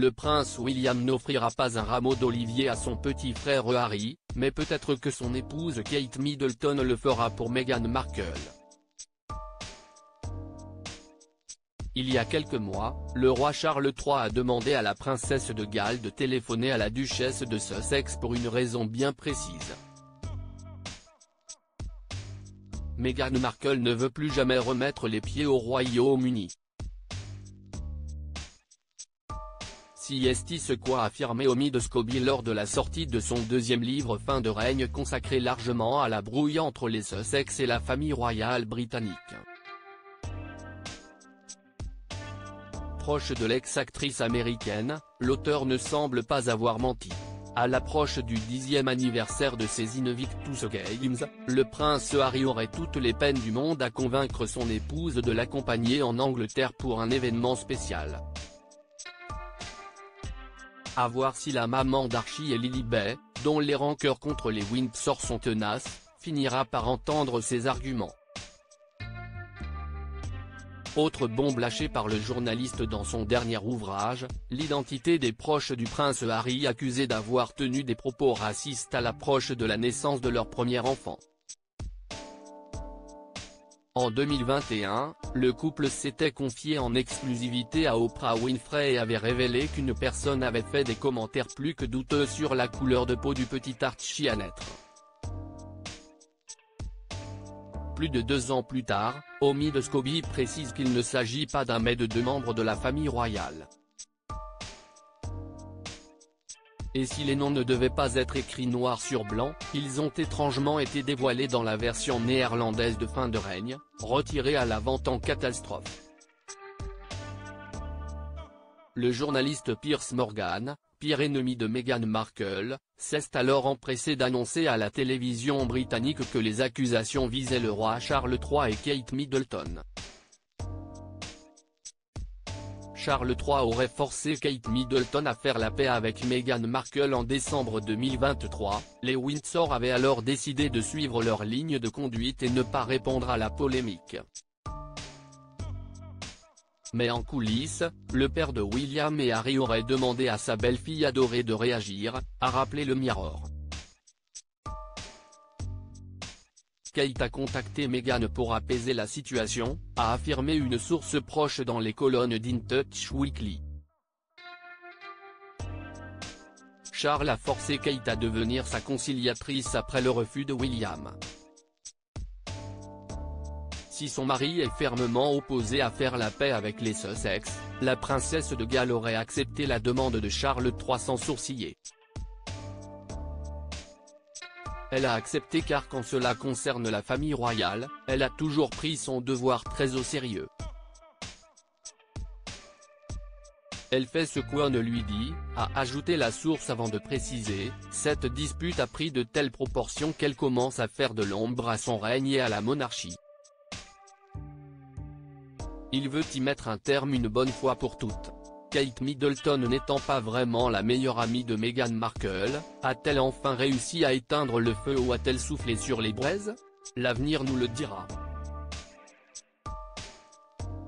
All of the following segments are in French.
le prince William n'offrira pas un rameau d'olivier à son petit frère Harry, mais peut-être que son épouse Kate Middleton le fera pour Meghan Markle. Il y a quelques mois, le roi Charles III a demandé à la princesse de Galles de téléphoner à la duchesse de Sussex pour une raison bien précise. Meghan Markle ne veut plus jamais remettre les pieds au Royaume-Uni. Si est ce qu'a affirmé Omi de Scobie lors de la sortie de son deuxième livre Fin de règne consacré largement à la brouille entre les Sussex et la famille royale britannique. Proche de l'ex-actrice américaine, l'auteur ne semble pas avoir menti. À l'approche du 10e anniversaire de ses Invictus Games, le prince Harry aurait toutes les peines du monde à convaincre son épouse de l'accompagner en Angleterre pour un événement spécial. À voir si la maman d'Archie et Lilibet, dont les rancœurs contre les Windsor sont tenaces, finira par entendre ses arguments. Autre bombe lâchée par le journaliste dans son dernier ouvrage, l'identité des proches du prince Harry accusés d'avoir tenu des propos racistes à l'approche de la naissance de leur premier enfant. En 2021, le couple s'était confié en exclusivité à Oprah Winfrey et avait révélé qu'une personne avait fait des commentaires plus que douteux sur la couleur de peau du petit Archie à naître. Plus de 2 ans plus tard, Omi de Scobie précise qu'il ne s'agit pas d'un mais de 2 membres de la famille royale. Et si les noms ne devaient pas être écrits noir sur blanc, ils ont étrangement été dévoilés dans la version néerlandaise de Fin de règne, retirée à la vente en catastrophe. Le journaliste Piers Morgan, pire ennemi de Meghan Markle, s'est alors empressé d'annoncer à la télévision britannique que les accusations visaient le roi Charles III et Kate Middleton. Charles III aurait forcé Kate Middleton à faire la paix avec Meghan Markle en décembre 2023, les Windsor avaient alors décidé de suivre leur ligne de conduite et ne pas répondre à la polémique. Mais en coulisses, le père de William et Harry aurait demandé à sa belle-fille adorée de réagir, a rappelé le Mirror. Kate a contacté Meghan pour apaiser la situation, a affirmé une source proche dans les colonnes d'In Touch Weekly. Charles a forcé Kate à devenir sa conciliatrice après le refus de William. Si son mari est fermement opposé à faire la paix avec les Sussex, la princesse de Galles aurait accepté la demande de Charles III sans sourciller. Elle a accepté car quand cela concerne la famille royale, elle a toujours pris son devoir très au sérieux. Elle fait ce qu'on lui dit, a ajouté la source avant de préciser, cette dispute a pris de telles proportions qu'elle commence à faire de l'ombre à son règne et à la monarchie. Il veut y mettre un terme une bonne fois pour toutes. Kate Middleton n'étant pas vraiment la meilleure amie de Meghan Markle, a-t-elle enfin réussi à éteindre le feu ou a-t-elle soufflé sur les braises? L'avenir nous le dira.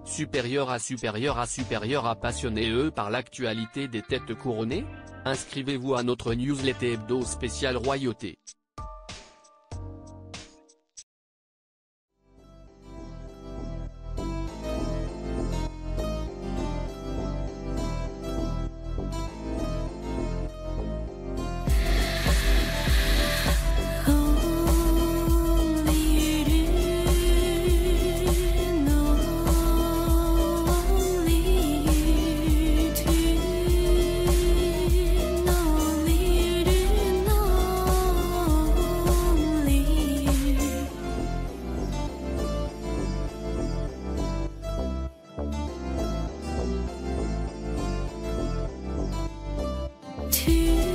Supérieur à passionné par l'actualité des têtes couronnées? Inscrivez-vous à notre newsletter hebdo spécial royauté. To